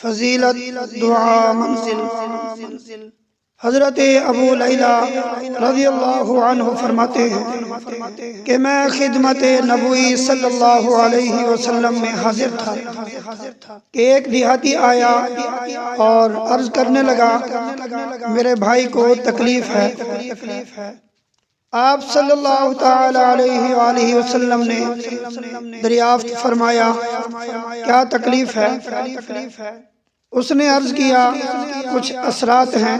فضیلت دعا منزل۔ حضرت ابو لیلہ رضی اللہ عنہ فرماتے ہیں کہ میں خدمت نبوی صلی اللہ علیہ وسلم میں حاضر تھا کہ ایک دیہاتی آیا اور عرض کرنے لگا میرے بھائی کو تکلیف ہے۔ آپ صلی اللہ تعالی علیہ وآلہ وسلم نے دریافت فرمایا کیا تکلیف ہے؟ اس نے عرض کیا کچھ اثرات ہیں۔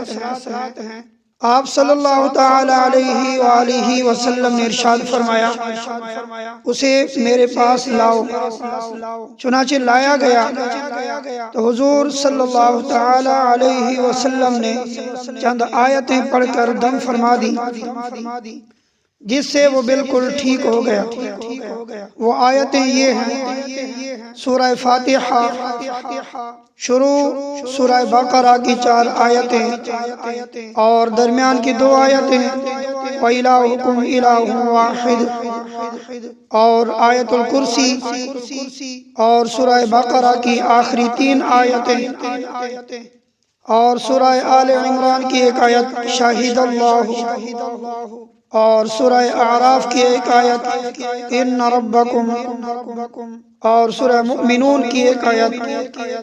آپ صلی اللہ تعالی علیہ وآلہ وسلم نے ارشاد فرمایا اسے میرے پاس لاؤ۔ چنانچہ لایا گیا تو حضور صلی اللہ تعالی علیہ وسلم نے چند آیتیں پڑھ کر دم فرما دی جس سے وہ بالکل ٹھیک ہو گیا۔ وہ آیتیں یہ ہیں سورہ فاتحہ شروع سورہ بقرہ کی 4 آیتیں اور درمیان کی 2 آیتیں وَإِلَٰهُكُمْ إِلَٰهٌ وَاحِدٌ اور آیت الکرسی اور سورہ بقرہ کی آخری 3 آیتیں اور سورہ آل عمران کی 1 آیت شاہد اللہ اور سورہ اعراف کی 1 آیت ان ربکم اور سورہ مؤمنون کی 1 آیت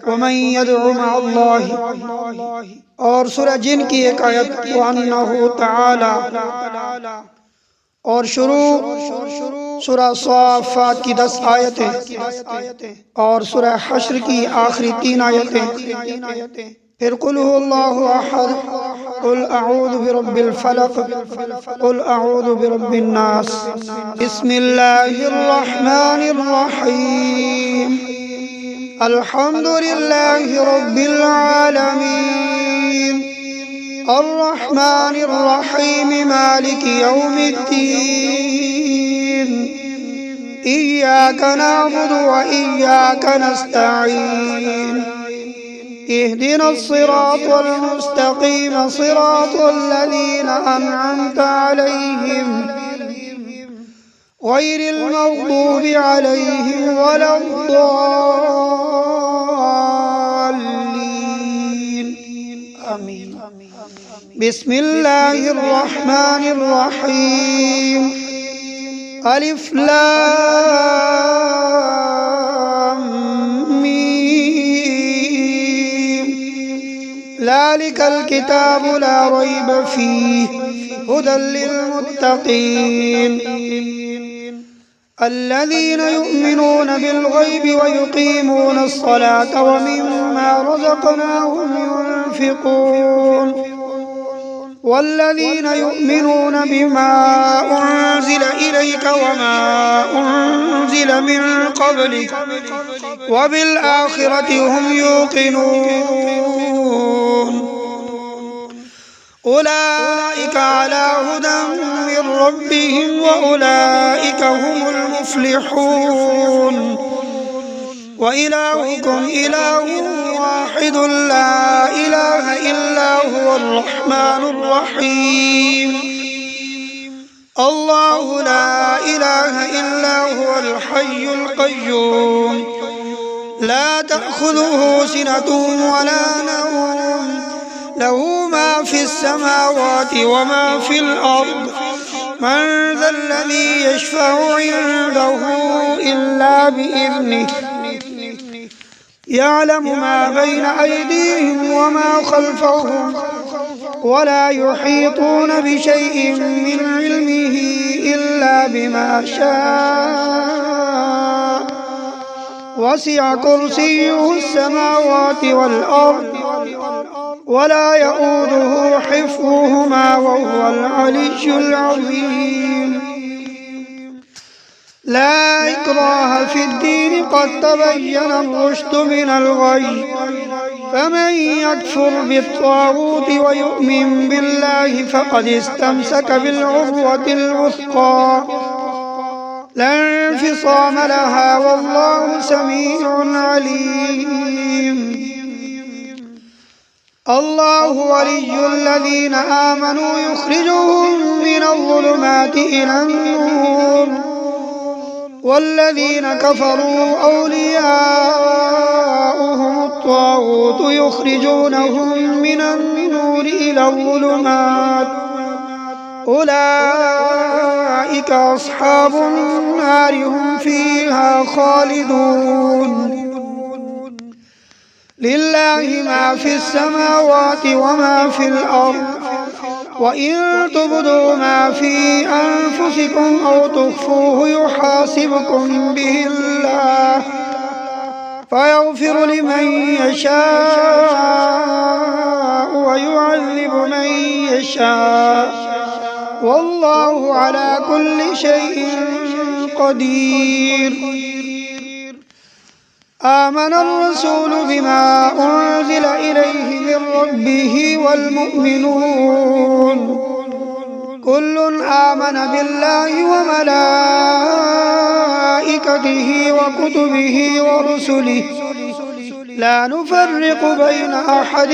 وَمَن يَدْعُ مَعَ اللَّهِ اور سورہ جن کی 1 آیت وَأَنَّهُ تَعَالَى اور شروع سورہ صافات کی 10 آیتیں اور سورہ حشر کی آخری 3 آیتیں پھر قل هو اللہ احد قل اعوذ برب الفلق قل اعوذ برب الناس بسم اللہ الرحمن الرحیم الحمد للہ رب العالمین الرحمن الرحیم مالک یوم الدین ایاک نعبد و ایاک نستعین اهدنا الصراط المستقيم صراط الذين أنعمت عليهم غير المغضوب عليهم ولا الضالين آمين بسم الله الرحمن الرحيم ألف لام ذلك الكتاب لا ريب فيه هدى للمتقين الذين يؤمنون بالغيب ويقيمون الصلاة ومما رزقناهم ينفقون والذين يؤمنون بما أنزل إليك وما أنزل من قبلك وبالآخرة هم يوقنون أولئك على هدى من ربهم وأولئك هم المفلحون وإلهكم إله واحد لا إله إلا هو الرحمن الرحيم الله لا إله إلا هو الحي القيوم لا تأخذه سنة ولا نوم له ما في السماوات وما في الأرض من ذا الذي يشفع عنده إلا بإذنه يعلم ما بين أيديهم وما خلفهم ولا يحيطون بشيء من علمه إلا بما شاء وسع كرسيه السماوات والأرض ولا يؤوده حفظهما وهو العلي العظيم لا إكراه في الدين قد تبين الرشد من الغي فمن يكفر بالطاغوت ويؤمن بالله فقد استمسك بالعروة الوثقى لا انفصام لها والله سميع عليم الله ولي الذين آمنوا يخرجهم من الظلمات إلى النور والذين كفروا أولياؤهم الطاغوت الطاغوت يخرجونهم من النور إلى الظلمات أولئك أصحاب النار هم فيها خالدون لله ما في السماوات وما في الأرض وإن تبدوا ما في أنفسكم أو تخفوه يحاسبكم به الله فيغفر لمن يشاء ويعذب من يشاء والله على كل شيء قدير آمن الرسول بما أنزل إليه من ربه والمؤمنون كل آمن بالله وملائكته وكتبه ورسله لا نفرق بين أحد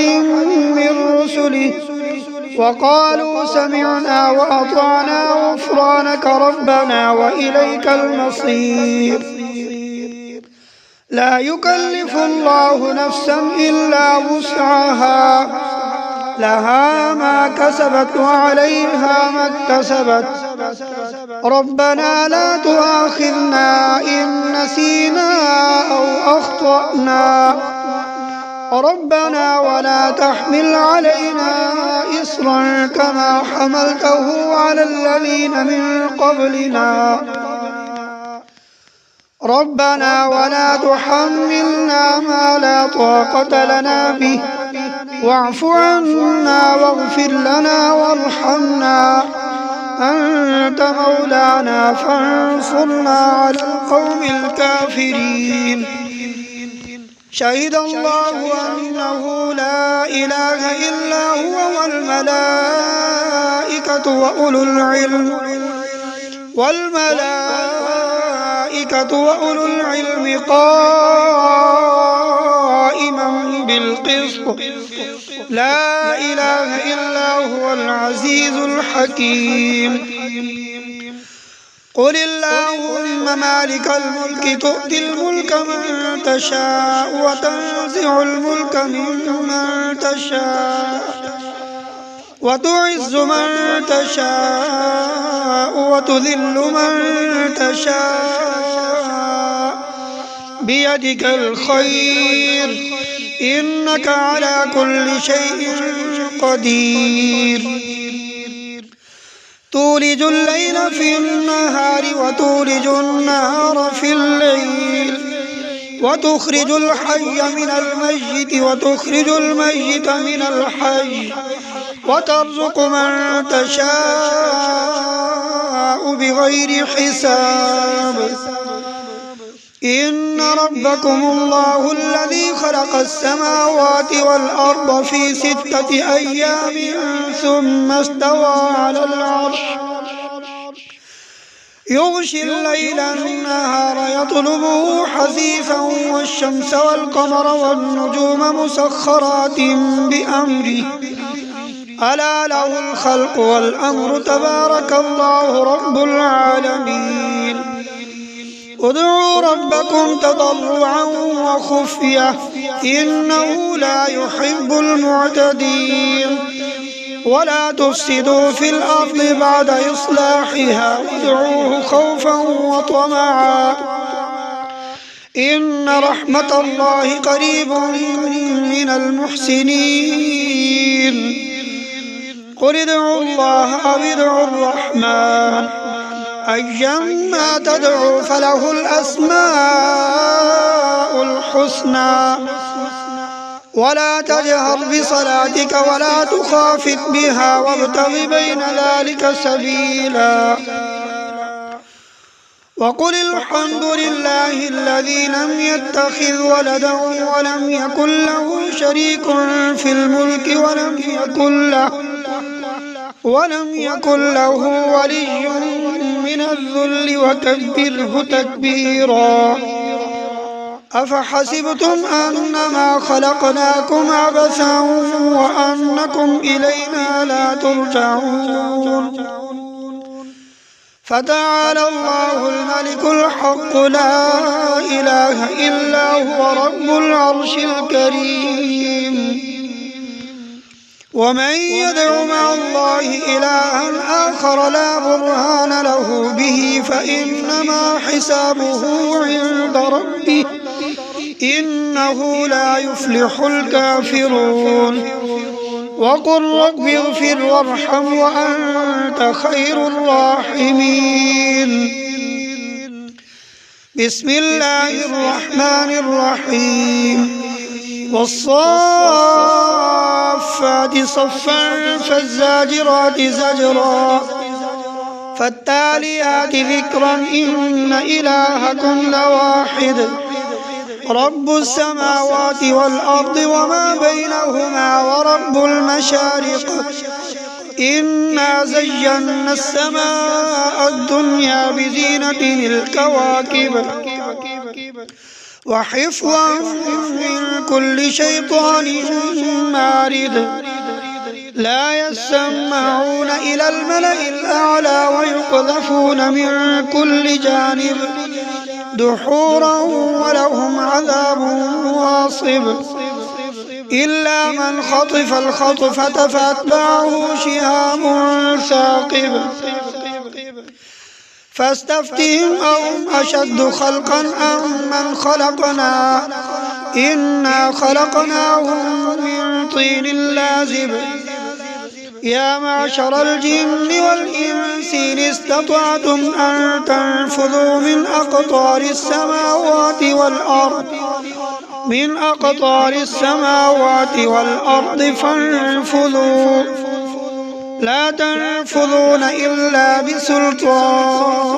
من رسله وقالوا سمعنا وأطعنا غفرانك ربنا وإليك المصير لا يكلف الله نفسا إلا وسعها لها ما كسبت وعليها ما اكتسبت ربنا لا تؤاخذنا إن نسينا أو أخطأنا ربنا ولا تحمل علينا إصرا كما حملته على الذين من قبلنا ربنا ولا تحملنا ما لا طاقة لنا به واعف عنا واغفر لنا وارحمنا أنت مولانا فانصرنا على القوم الكافرين شهد الله أنه لا إله إلا هو والملائكة وأولو العلم قائما بالقسط لا إله إلا هو العزيز الحكيم قل اللهم مالك الملك تؤتي الملك من تشاء وتنزع الملك ممن تشاء وتعز من تشاء وتذل من تشاء بيدك الخير إنك على كل شيء قدير تولج الليل في النهار وتولج النهار في الليل وتخرج الحي من الميت وتخرج الميت من الحي وترزق من تشاء بغير حساب إن ربكم الله الذي خلق السماوات والأرض في 6 أيام ثم استوى على العرش يغشي الليل النهار يطلبه حثيثا والشمس والقمر والنجوم مسخرات بأمره ألا له الخلق والأمر تبارك الله رب العالمين ادعوا ربكم تضرعا وخفية إنه لا يحب المعتدين ولا تفسدوا في الأرض بعد إصلاحها وادعوه خوفا وطمعا إن رحمة الله قريب من المحسنين قل ادعوا الله أو ادعوا الرحمن أيما تدعوا فله الأسماء الحسنى ولا تجهر بصلاتك ولا تخافت بها وابتغ بين ذلك سبيلا وقل الحمد لله الذي لم يتخذ ولدا ولم يكن له شريك في الملك ولم يكن له ولي من الذل وكبره تكبيرا أفحسبتم أنما خلقناكم عبثا وأنكم إلينا لا ترجعون فتعالى الله الملك الحق لا إله إلا هو رب العرش الكريم. ومن يدع مع الله إلها آخر لا برهان له به فإنما حسابه عند ربه إنه لا يفلح الكافرون. وقل رب اغفر وارحم وأنت خير الراحمين. بسم الله الرحمن الرحيم. والصافات صفا فالزاجرات زجرا فالتاليات ذكرا إن إلهكم لواحد رب السماوات والأرض وما بينهما ورب المشارق إنا زينا السماء الدنيا بزينة الكواكب وحفظا من كل شيطان مارد لا يسمعون إلى الملأ الأعلى ويقذفون من كل جانب دحورا ولهم عذاب واصب إلا من خطف الخطفة فأتبعه شهاب ثاقب فاستفتهم أهم أشد خلقا أم من خلقنا إنا خلقناهم من طين لازب يا معشر الجن والإنس إن استطعتم أن تنفذوا من أقطار السماوات والأرض فانفذوا لا تنفذون إلا بسلطان.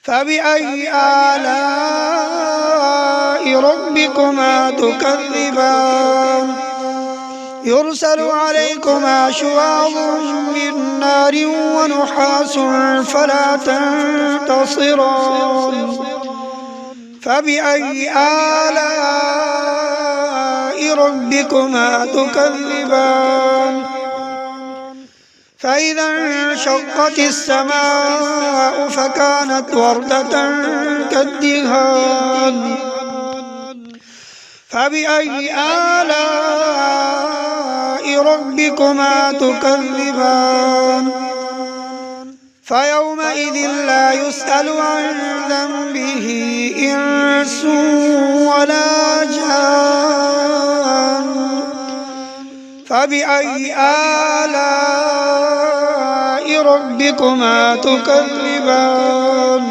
فبأي آلاء ربكما تكذبان يرسل عليكما شواظ من نار ونحاس فلا تنتصران. فبأي آلاء ربكما تكذبان فإذا انشقت السماء فكانت وردة كالدهان. فبأي آلاء ربكما تكذبان فيومئذ لا يسأل عن ذنبه إنس ولا جان. فبأي آلاء ربكما تكذبان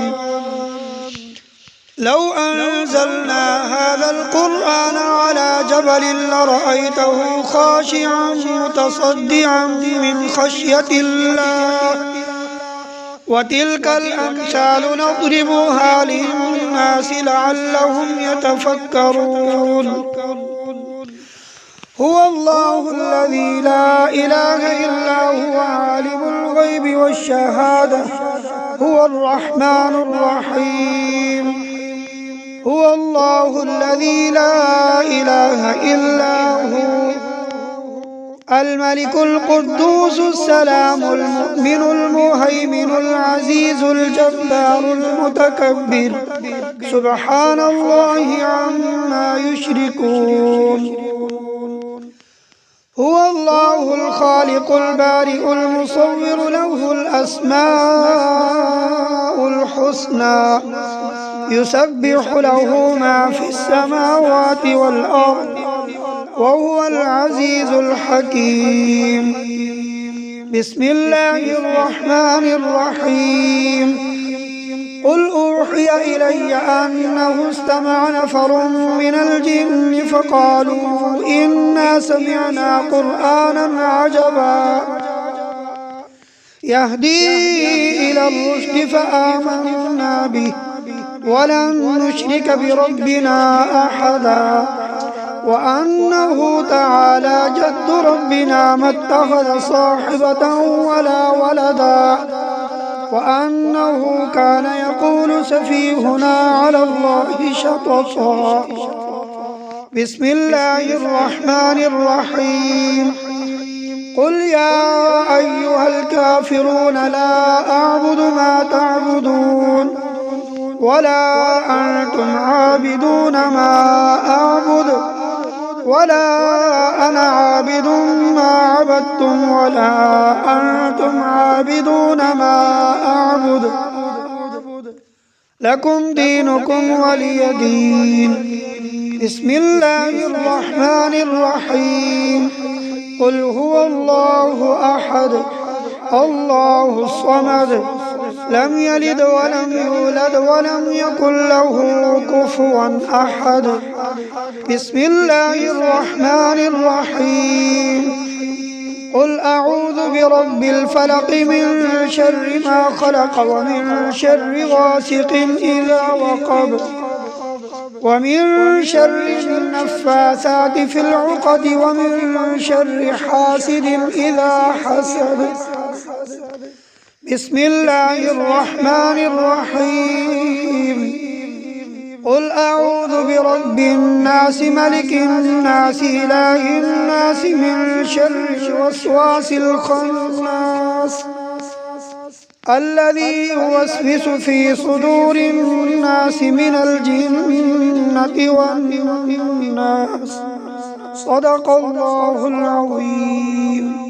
لو أنزلنا هذا القرآن على جبل لرأيته خاشعا متصدعا من خشية الله وتلك الأمثال نضربها للناس لعلهم يتفكرون. هو الله الذي لا إله إلا هو عالم الغيب والشهادة هو الرحمن الرحيم. هو الله الذي لا إله إلا هو الملك القدوس السلام المؤمن المهيمن العزيز الجبار المتكبر سبحان الله عما يشركون. هو الله الخالق البارئ المصور له الأسماء الحسنى يسبح له ما في السماوات والأرض وهو العزيز الحكيم. بسم الله الرحمن الرحيم. قل أوحي إلي أنه استمع نفر من الجن فقالوا إنا سمعنا قرآنا عجبا يهدي إلى الرشد فآمنا به ولن نشرك بربنا أحدا وأنه تعالى جد ربنا ما اتخذ صاحبة ولا ولدا وأنه كان يقول سفيهنا على الله شططا. بسم الله الرحمن الرحيم. قل يا أيها الكافرون لا أعبد ما تعبدون ولا أنتم عابدون ما أعبد ولا أنا عابد ما عبدتم ولا أنتم عابدون ما أعبد لكم دينكم ولي دين. بسم الله الرحمن الرحيم. قل هو الله أحد الله الصمد لم يلد ولم يولد ولم يكن له كفوا أحد. بسم الله الرحمن الرحيم. قل أعوذ برب الفلق من شر ما خلق ومن شر غاسق إذا وقب ومن شر النفاثات في العقد ومن شر حاسد إذا حسد. بسم الله الرحمن الرحيم. قل أعوذ برب الناس ملك الناس إله الناس من شر الوسواس الخناس الذي يوسوس في صدور الناس من الجنة والناس. صدق الله العظيم.